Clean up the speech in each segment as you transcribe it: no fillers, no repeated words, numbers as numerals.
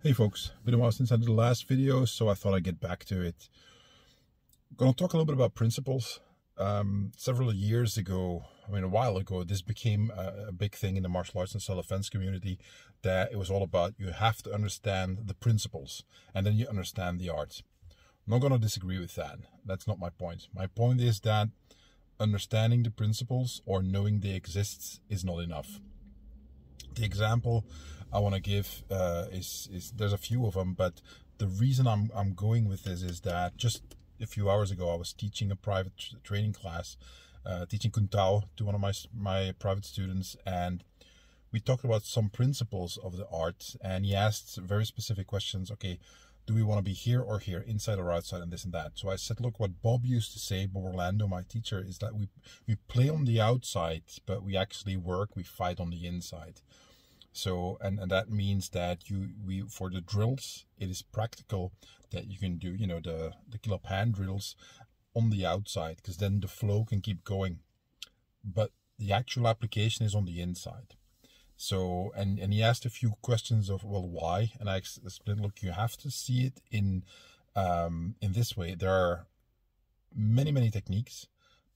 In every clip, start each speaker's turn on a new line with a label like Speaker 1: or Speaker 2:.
Speaker 1: Hey folks, been a while since I did the last video, so I thought I'd get back to it. I'm gonna talk a little bit about principles. Several years ago, a while ago, this became a big thing in the martial arts and self-defense community, that it was all about you have to understand the principles and then you understand the art. I'm not gonna disagree with that. That's not my point. My point is that understanding the principles or knowing they exist is not enough. The example I want to give is there's a few of them, but the reason I'm going with this is that just a few hours ago I was teaching a private training class, teaching Kun Tao to one of my private students, and we talked about some principles of the art, and he asked very specific questions. Okay, do we want to be here or here, inside or outside, and this and that. So I said, look, what Bob used to say, Bob Orlando, my teacher, is that we play on the outside, but we actually we fight on the inside. So, and that means that we for the drills, it is practical that you can do, the kill up hand drills on the outside, because then the flow can keep going. But the actual application is on the inside. So, and he asked a few questions of, well, why? And I explained, look, you have to see it in this way. There are many techniques,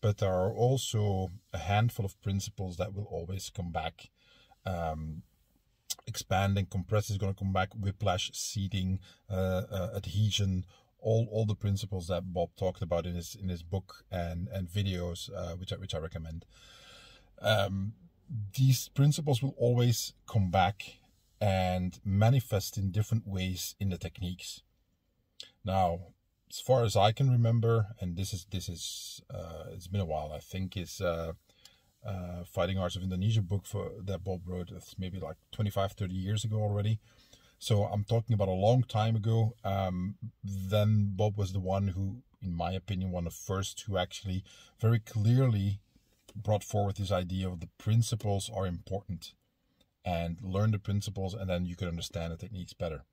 Speaker 1: but there are also a handful of principles that will always come back. Expand and compress is going to come back, whiplash, seating, adhesion, all the principles that Bob talked about in his book and videos, which I recommend. These principles will always come back and manifest in different ways in the techniques. Now, as far as I can remember, and this is it's been a while, I think is Fighting Arts of Indonesia book that Bob wrote. It's maybe like 25-30 years ago already. So I'm talking about a long time ago. Then Bob was the one who, in my opinion, one of the first who actually very clearly brought forward this idea of the principles are important, and learn the principles, and then you can understand the techniques better.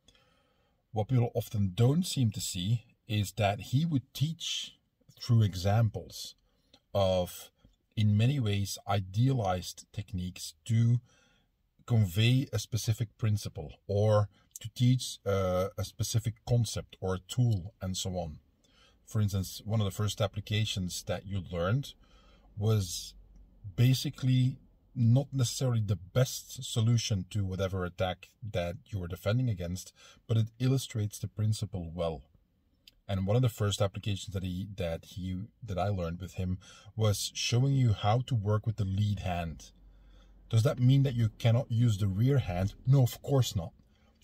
Speaker 1: What people often don't seem to see is that he would teach through examples of, in many ways, idealized techniques to convey a specific principle or to teach a specific concept or a tool and so on. For instance, one of the first applications that you learned was basically not necessarily the best solution to whatever attack that you were defending against, but it illustrates the principle well. And one of the first applications that I learned with him was showing you how to work with the lead hand. Does that mean that you cannot use the rear hand? No, of course not.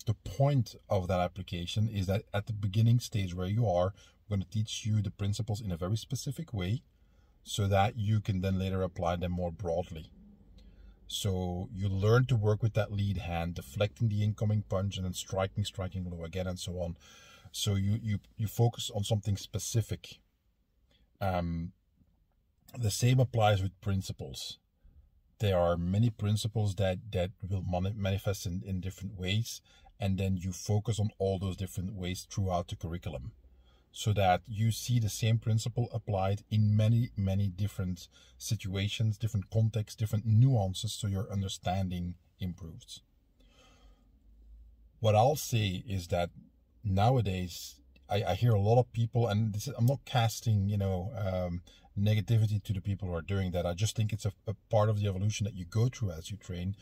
Speaker 1: The point of that application is that at the beginning stage where you are, we're going to teach you the principles in a very specific way so that you can then later apply them more broadly. So you learn to work with that lead hand, deflecting the incoming punch and then striking low again and so on. So you focus on something specific. The same applies with principles. There are many principles that will manifest in different ways, and then you focus on all those different ways throughout the curriculum, so that you see the same principle applied in many different situations, different contexts, different nuances, so your understanding improves. What I'll say is that nowadays I hear a lot of people, and I'm not casting negativity to the people who are doing that. I just think it's a part of the evolution that you go through as you train.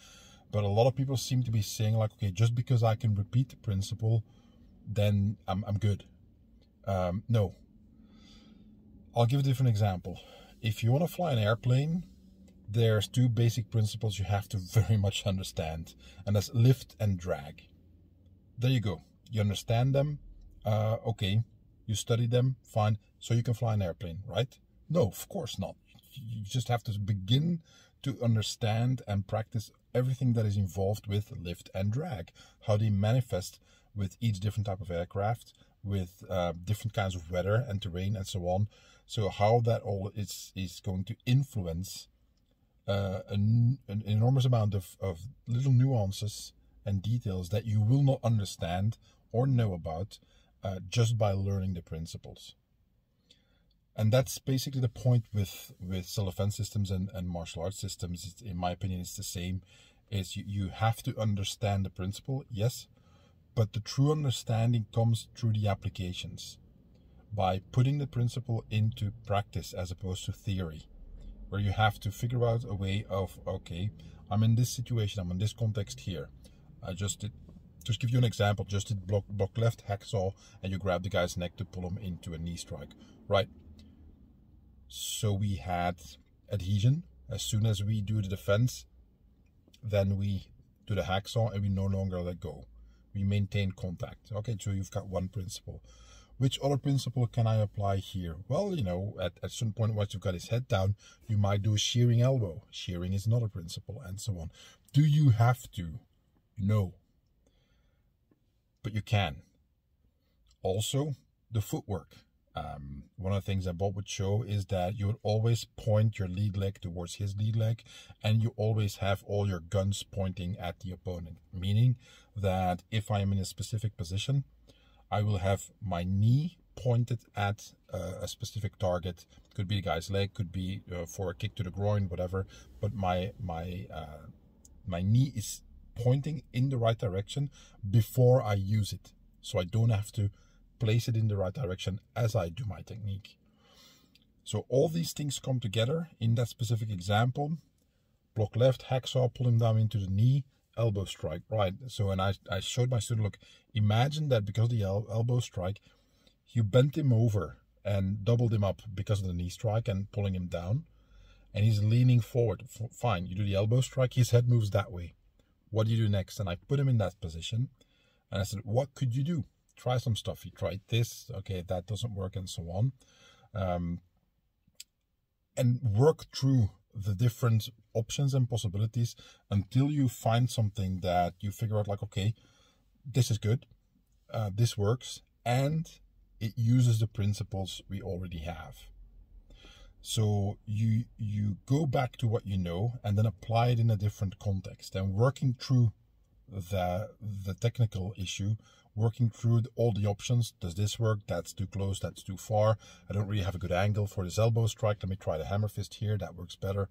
Speaker 1: But a lot of people seem to be saying, like, okay, just because I can repeat the principle, then I'm good. No. I'll give a different example. If you want to fly an airplane, there's two basic principles you have to very much understand, and that's lift and drag. There you go. You understand them, okay, you study them, fine, so you can fly an airplane, right? No, of course not. You just have to begin to understand and practice everything that is involved with lift and drag, how they manifest with each different type of aircraft, with different kinds of weather and terrain and so on. So how that all is going to influence an enormous amount of little nuances and details that you will not understand or know about just by learning the principles. And that's basically the point with self-defense systems and martial arts systems. In my opinion, it's the same. Is you have to understand the principle, yes, but the true understanding comes through the applications, by putting the principle into practice as opposed to theory, where you have to figure out a way of, okay, I'm in this situation, I'm in this context here. I just did, just give you an example, just did block left hacksaw, and you grab the guy's neck to pull him into a knee strike, right? So we had adhesion. As soon as we do the defense, then we do the hacksaw and we no longer let go. We maintain contact. Okay, so you've got one principle. Which other principle can I apply here? Well, you know, at some point once you've got his head down, you might do a shearing elbow. Shearing is another principle, and so on. Do you have to? No. But you can. Also, the footwork. One of the things that Bob would show is that you would always point your lead leg towards his lead leg, and you always have all your guns pointing at the opponent. Meaning that if I am in a specific position, I will have my knee pointed at a specific target. Could be the guy's leg, could be for a kick to the groin, whatever. But my knee is pointing in the right direction before I use it, so I don't have to place it in the right direction as I do my technique. So all these things come together in that specific example. Block left, hacksaw, pull him down into the knee, elbow strike, right? So, and I showed my student, look, imagine that because of the elbow strike, you bent him over and doubled him up because of the knee strike and pulling him down, and he's leaning forward. Fine, you do the elbow strike, his head moves that way. What do you do next? And I put him in that position, and I said, what could you do? Try some stuff. He tried this, okay, that doesn't work, and so on. And work through the different options and possibilities until you find something that you figure out, like, okay, this is good, this works, and it uses the principles we already have. So you go back to what you know and then apply it in a different context, and working through the technical issue, working through all the options. Does this work? That's too close, that's too far. I don't really have a good angle for this elbow strike. Let me try the hammer fist here, that works better.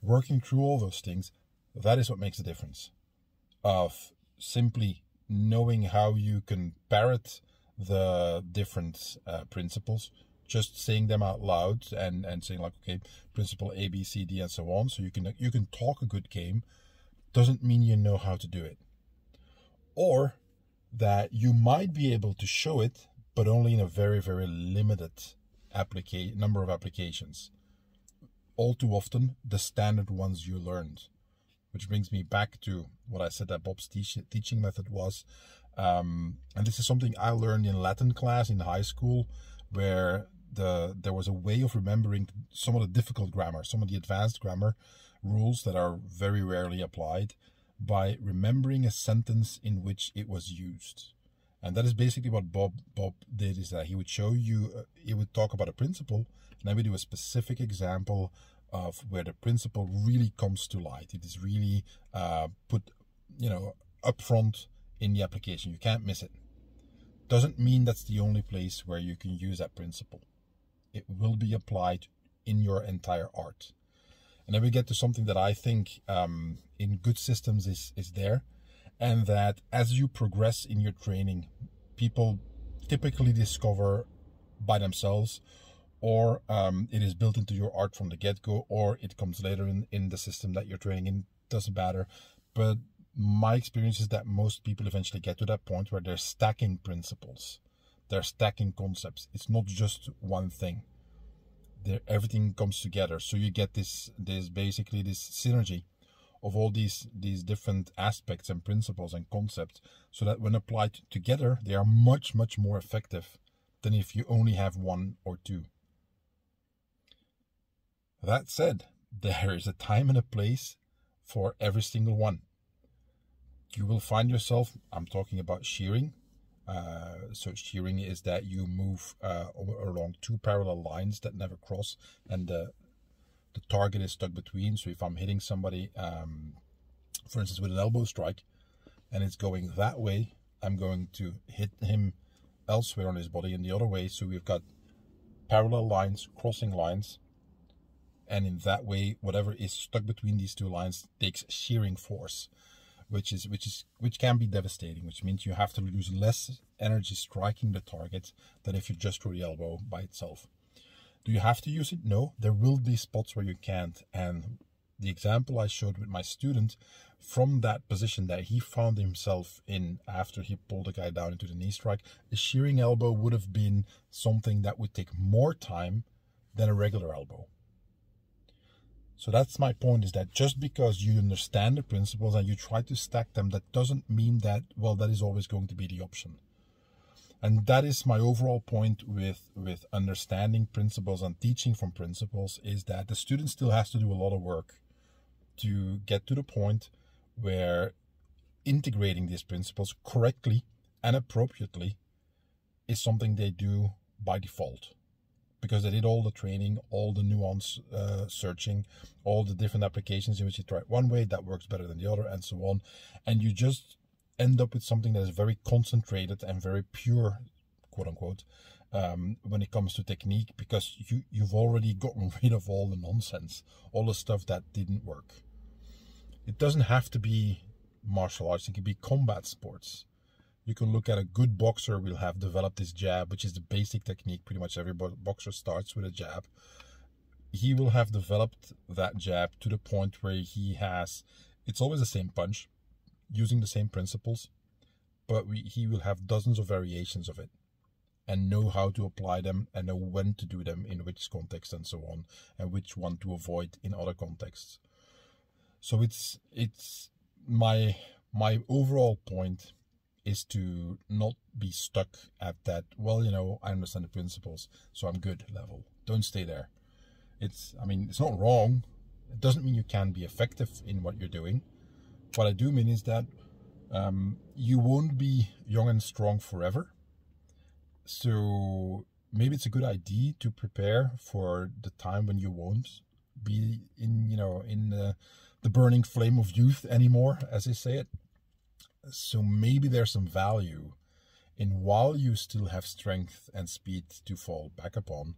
Speaker 1: Working through all those things, that is what makes the difference of simply knowing how you can parrot the different principles, just saying them out loud and saying, like, okay, principle A, B, C, D, and so on. So you can talk a good game, doesn't mean you know how to do it. Or that you might be able to show it, but only in a very, very limited number of applications. All too often, the standard ones you learned. Which brings me back to what I said that Bob's teaching method was. And this is something I learned in Latin class in high school, where there was a way of remembering some of the difficult grammar, some of the advanced grammar rules that are very rarely applied, by remembering a sentence in which it was used. And that is basically what Bob did, is that he would show you, he would talk about a principle, and then we do a specific example of where the principle really comes to light. It is really put, up front in the application. You can't miss it. Doesn't mean that's the only place where you can use that principle. It will be applied in your entire art. And then we get to something that I think in good systems is there, and that as you progress in your training, people typically discover by themselves, or it is built into your art from the get-go, or it comes later in the system that you're training in, doesn't matter. But my experience is that most people eventually get to that point where they're stacking principles, they're stacking concepts. It's not just one thing. Everything comes together, so you get this basically this synergy of all these different aspects and principles and concepts, so that when applied together, they are much, much more effective than if you only have one or two. That said, there is a time and a place for every single one. You will find yourself, I'm talking about shearing. So shearing is that you move along two parallel lines that never cross, and the target is stuck between. So if I'm hitting somebody, for instance, with an elbow strike, and it's going that way, I'm going to hit him elsewhere on his body in the other way. So we've got parallel lines, crossing lines, and in that way, whatever is stuck between these two lines takes shearing force. which can be devastating, which means you have to use less energy striking the target than if you just throw the elbow by itself. Do you have to use it? No, there will be spots where you can't. And the example I showed with my student, from that position that he found himself in after he pulled the guy down into the knee strike, a shearing elbow would have been something that would take more time than a regular elbow. So that's my point, is that just because you understand the principles and you try to stack them, that doesn't mean that, well, that is always going to be the option. And that is my overall point with understanding principles and teaching from principles, is that the student still has to do a lot of work to get to the point where integrating these principles correctly and appropriately is something they do by default, because they did all the training, all the nuance searching, all the different applications in which you try it one way, that works better than the other, and so on. And you just end up with something that is very concentrated and very pure, quote unquote, when it comes to technique, because you've already gotten rid of all the nonsense, all the stuff that didn't work. It doesn't have to be martial arts, it can be combat sports. You can look at a good boxer will have developed this jab, which is the basic technique. Pretty much every boxer starts with a jab. He will have developed that jab to the point where he has, it's always the same punch, using the same principles, but he will have dozens of variations of it and know how to apply them and know when to do them in which context and so on, and which one to avoid in other contexts. So it's my overall point is to not be stuck at that, well, you know, I understand the principles, so I'm good level. Don't stay there. It's not wrong. It doesn't mean you can't be effective in what you're doing. What I do mean is that you won't be young and strong forever. So maybe it's a good idea to prepare for the time when you won't be in the burning flame of youth anymore, as they say it. So maybe there's some value in, while you still have strength and speed to fall back upon,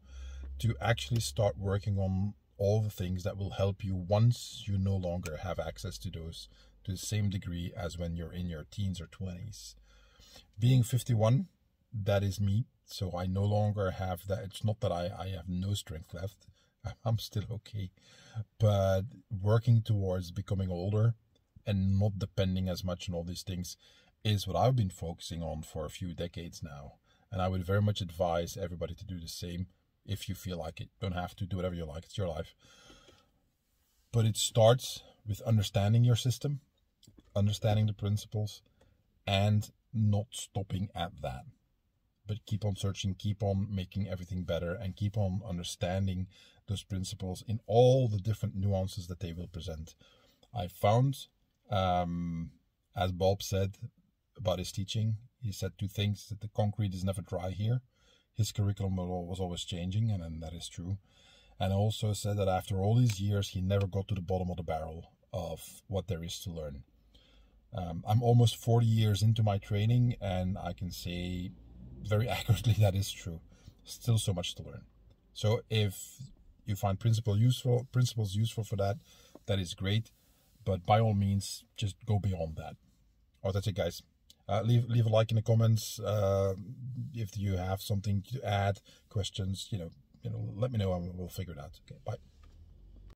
Speaker 1: to actually start working on all the things that will help you once you no longer have access to those to the same degree as when you're in your teens or 20s. Being 51, that is me. So I no longer have that. It's not that I have no strength left. I'm still okay. But working towards becoming older and not depending as much on all these things is what I've been focusing on for a few decades now. And I would very much advise everybody to do the same if you feel like it. Don't have to do whatever you like. It's your life. But it starts with understanding your system, understanding the principles, and not stopping at that. But keep on searching, keep on making everything better, and keep on understanding those principles in all the different nuances that they will present. I found, as Bob said about his teaching, he said two things: that the concrete is never dry here. His curriculum was always changing, and that is true. And also said that after all these years, he never got to the bottom of the barrel of what there is to learn. I'm almost 40 years into my training, and I can say very accurately that is true. Still so much to learn. So if you find principles useful for that, that is great. But by all means, just go beyond that. Oh, that's it, guys. Leave a like in the comments if you have something to add, questions. Let me know and we'll figure it out. Okay, bye.